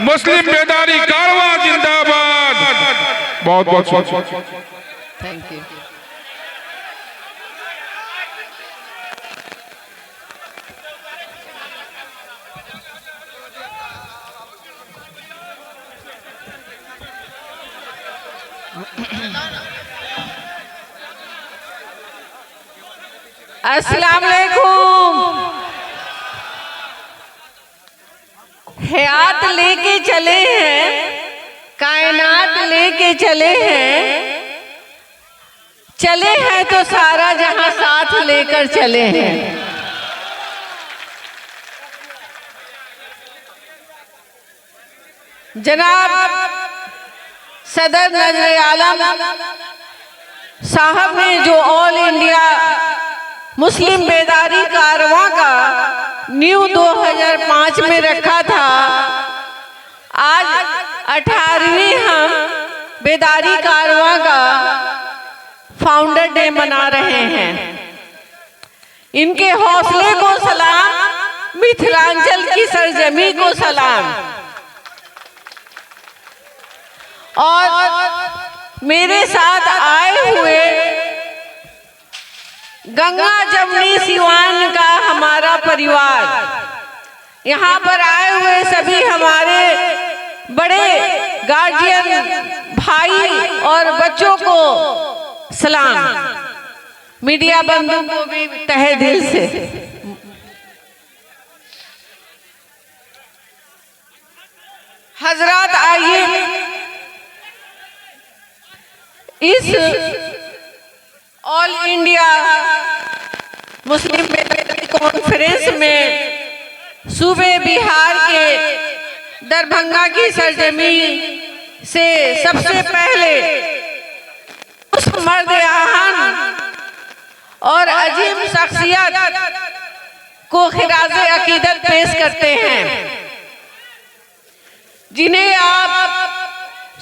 मुस्लिम बेदारी कारवां जिंदाबाद। बहुत बहुत थैंक यू। अस्सलाम वालेकुम। हयात लेके चले हैं, कायनात लेके चले हैं तो सारा जहां साथ लेकर चले हैं। जनाब सदर नजर आलम साहब ने जो ऑल इंडिया मुस्लिम बेदारी कारवां का न्यू 2005 में रखा था, आज 18वीं हम बेदारी कारवां का फाउंडर डे मना रहे हैं। इनके हौसले को सलाम, मिथिलांचल की सरजमी को सलाम। और मेरे साथ आए हुए गंगा जमुनी सिवान का हमारा परिवार, यहाँ पर आए हुए सभी हमारे बड़े गार्जियन भाई और बच्चों को सलाम। मीडिया बंधु को भी तहे दिल से। हजरात आइए इस ऑल इंडिया मुस्लिम बेदारी कॉन्फ्रेंस में सूबे बिहार के दरभंगा की सरजमी से सबसे पहले उस मर्द आहान और अजीम शख्सियत को खिराजे अकीदत पेश करते हैं, जिन्हें आप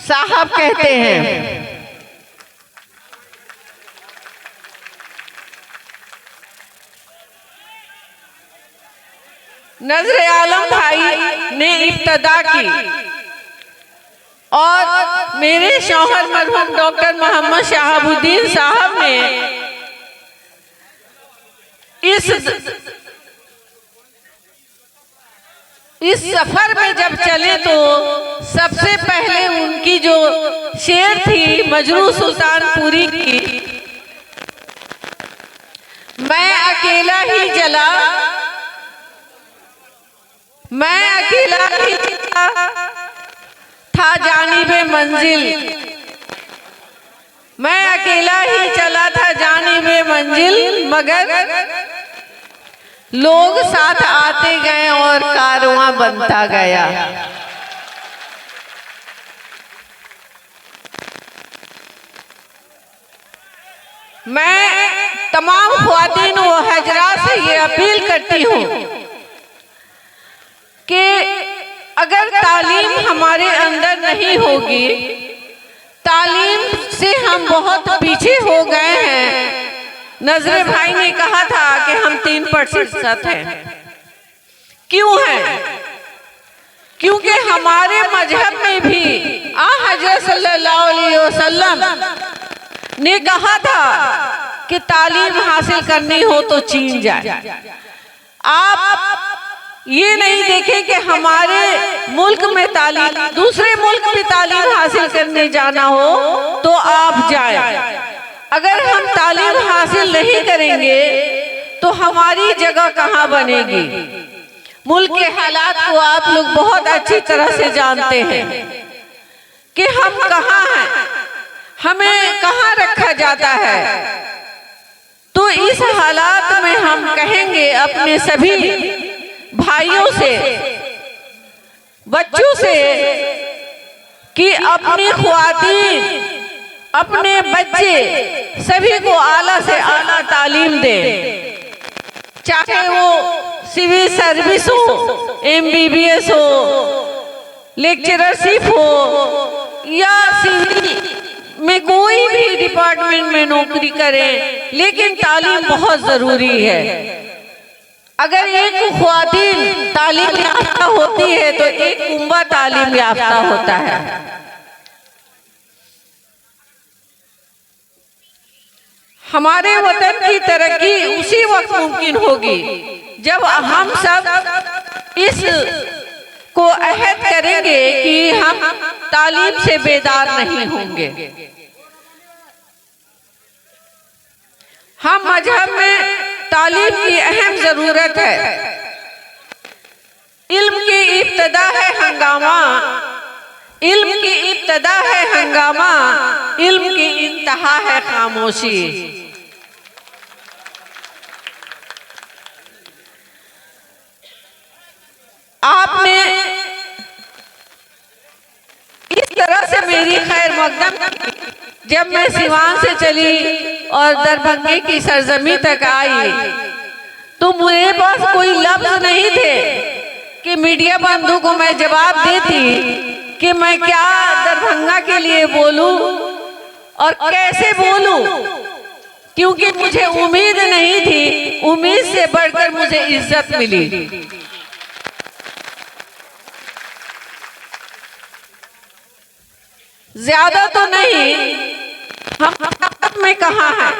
साहब कहते हैं। नजर आलम भाई ने इब्तदा की और मेरे शौहर मरहूम डॉक्टर मोहम्मद शहाबुद्दीन साहब ने इस सफर में जब चले तो सबसे पहले उनकी जो शेर थी मजरू सुल्तानपुरी की, मैं अकेला ही चला, मैं अकेला ही चला था जानिबे मंजिल, मैं अकेला ही चला था जानिबे मंजिल, मगर लोग साथ आते गए और कारवां बनता गया। मैं तमाम ख्वातीन व हजरात से ये अपील करती हूँ कि अगर तालीम हमारे अंदर नहीं होगी, तालीम से हम बहुत पीछे हो गए हैं। नजर भाई ने कहा था कि हम 3% हैं। क्यों हैं? क्योंकि हमारे मजहब में भी हज़रत सल्लल्लाहु अलैहि वसल्लम ने कहा था कि तालीम हासिल करनी हो तो चीन जाए। आप ये नहीं देखें कि हमारे मुल्क में तालीम, दूसरे मुल्क में तालीम हासिल करने जाना हो तो आप जाएं। अगर हम तालीम हासिल नहीं करेंगे तो हमारी जगह कहाँ बनेगी? मुल्क के हालात को आप लोग बहुत अच्छी तरह से जानते हैं कि हम कहाँ हैं, हमें कहाँ रखा जाता है। तो इस हालात में हम कहेंगे अपने सभी भाइयों से, बच्चों से कि अपनी ख्वातीन अपने बच्चे सभी को आला से आला तालीम दे, चाहे वो सिविल सर्विस हो, MBBS हो, लेक्चरशिप हो या सिविल में कोई भी डिपार्टमेंट में नौकरी करें, लेकिन तालीम बहुत जरूरी है। अगर एक ख्वातीन तालीम याफ्ता होती है तो एक कुंबा तालीम याफ्ता होता है। हमारे वतन की तरक्की उसी वक्त मुमकिन होगी जब हम सब इस को अहद करेंगे कि हम तालीम से बेदार नहीं होंगे। हम मजहब में तालीम की अहम जरूरत है। इल्म की इब्तदा है हंगामा, इल्म की इब्तदा है हंगामा, इल्म की इंतहा है खामोशी। आपने इस तरह से मेरी खैर मकदम जब मैं सिवान से चली और दरभंगे की सरजमी तक आई तो मेरे पास कोई लफ्ज नहीं थे कि मीडिया बंधु को मैं जवाब देती कि मैं क्या दरभंगा के लिए बोलूं और कैसे बोलूं, क्योंकि मुझे उम्मीद नहीं थी। उम्मीद से बढ़कर मुझे इज्जत मिली। ज्यादा तो नहीं, हम में कहा है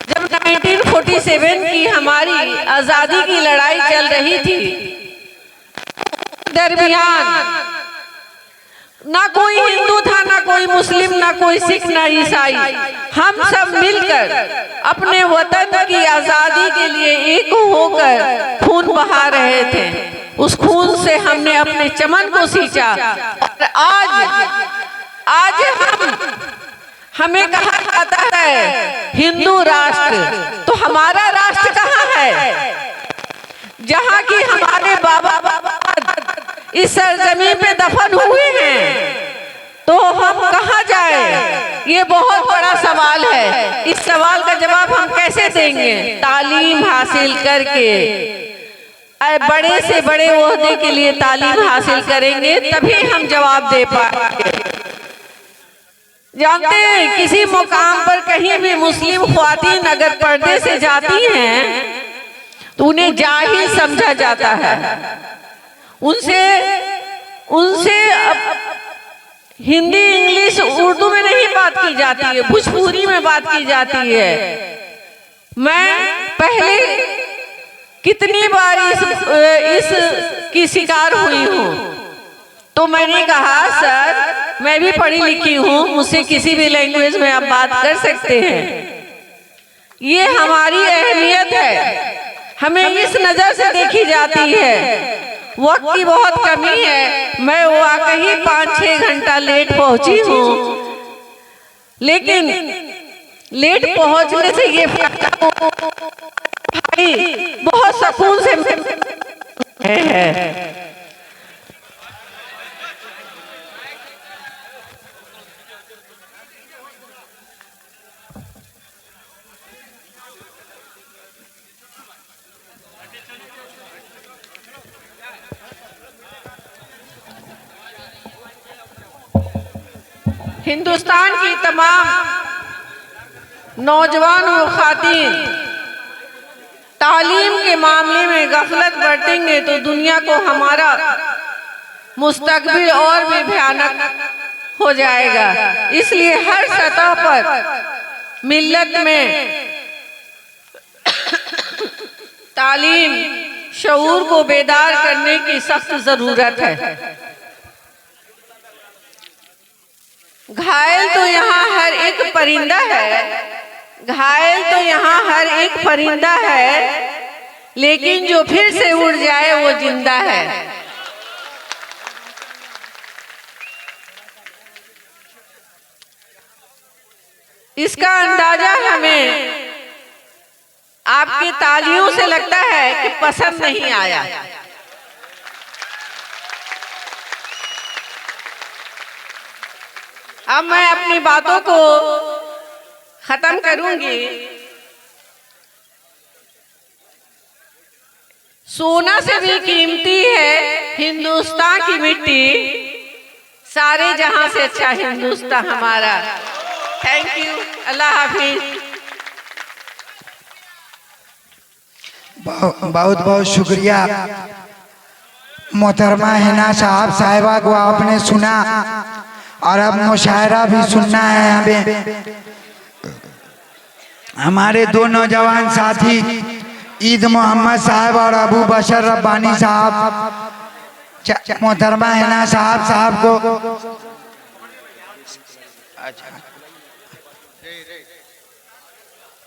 जब 1947 की हमारी आजादी की लड़ाई चल रही थी, दरमियान ना कोई हिंदू था, ना कोई मुस्लिम, ना कोई सिख, ना ईसाई, हम सब मिलकर अपने वतन की आजादी के लिए एक होकर खून बहा रहे थे। उस खून से हमने अपने चमन को सींचा और आज हमें कहा जाता है हिंदू राष्ट्र, तो हमारा राष्ट्र कहाँ है? जहाँ की हमारे बाबा इस सरजमीन पे दफन हुए हैं, तो हम कहाँ जाए? ये बहुत बड़ा सवाल है। इस सवाल का जवाब हम कैसे देंगे? तालीम हासिल करके, बड़े से बड़े ओहदे के लिए तालीम हासिल करेंगे, तभी हम जवाब दे पाएंगे। जानते हैं, किसी मुकाम पर कहीं भी मुस्लिम ख्वातीन अगर पर्दे से जाती हैं तो उन्हें जाहिल समझा जाता है। उनसे हिंदी, इंग्लिश, उर्दू में नहीं बात की जाती है, भोजपुरी में बात की जाती है। मैं पहले कितनी बार इस की शिकार हुई हूँ, तो मैंने कहा सर मैं भी पढ़ी लिखी हूँ, मुझसे किसी भी लैंग्वेज में आप बात कर सकते हैं। ये हमारी अहमियत है, हमें इस नजर से देखी जाती है। वक्त की बहुत कमी है, मैं वाकई 5-6 घंटा लेट पहुंची हूँ, लेकिन लेट पहुंचने से ये भाई बहुत सुकून से है। हिंदुस्तान की तमाम नौजवान और खातीन तालीम के मामले में गफलत बरतेंगे तो दुनिया को हमारा मुस्तकबिल और भी भयानक हो जाएगा। इसलिए हर सतह पर मिल्लत में तालीम शऊर को बेदार करने की सख्त जरूरत है। घायल तो यहाँ हर एक परिंदा है, घायल तो यहाँ हर एक परिंदा है, लेकिन जो फिर से उड़ जाए वो जिंदा है। इसका अंदाजा हमें आपकी तालियों से लगता है कि पसंद नहीं आया। अब मैं अपनी बातों को खत्म करूंगी। सोना से भी कीमती है हिंदुस्तान की मिट्टी, सारे जहां से अच्छा हिंदुस्तान हमारा। थैंक यू, अल्लाह हाफिज। बहुत बहुत शुक्रिया मोहतरमा हिना साहिबा को आपने सुना, और अब मुशायरा भी सुनना है हमें। हमारे दो नौजवान साथी ईद मोहम्मद साहब और अबू बशर रब्बानी साहब, मोहतरमा हिना साहब को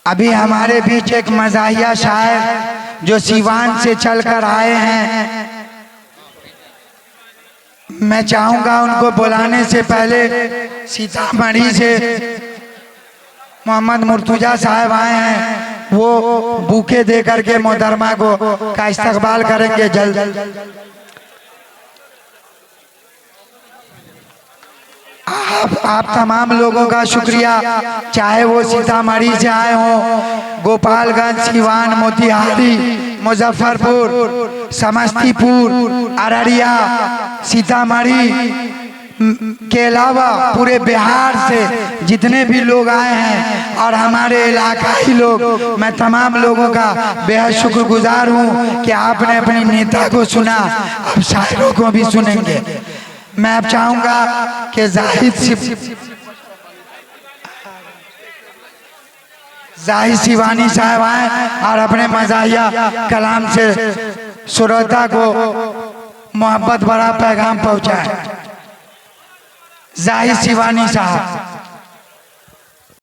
अभी हमारे बीच एक मज़ाहिया शायर जो सीवान से चलकर आए हैं, मैं चाहूंगा उनको बुलाने से पहले सीतामढ़ी से मोहम्मद मुर्तुजा साहब आए हैं, वो बूके दे करके मोहतरमा को का इस्तकबाल करेंगे जल्द। आप तमाम लोगों का शुक्रिया, चाहे वो सीतामढ़ी से आए हों, गोपालगंज, सिवान, मोतिहारी, मुजफ्फरपुर, समस्तीपुर, अररिया, सीतामढ़ी के अलावा पूरे बिहार से जितने भी लोग आए हैं और हमारे इलाकाई लोग, मैं तमाम लोगों का बेहद शुक्रगुजार हूँ कि आपने अपने नेता को सुना, अब शायरों को भी सुनेंगे। मैं अब चाहूंगा कि जाहिद शिवानी साहब आए और अपने मज़ाहिया कलाम से श्रोता को मोहब्बत भरा पैगाम पहुंचाए। जाहिद शिवानी साहब।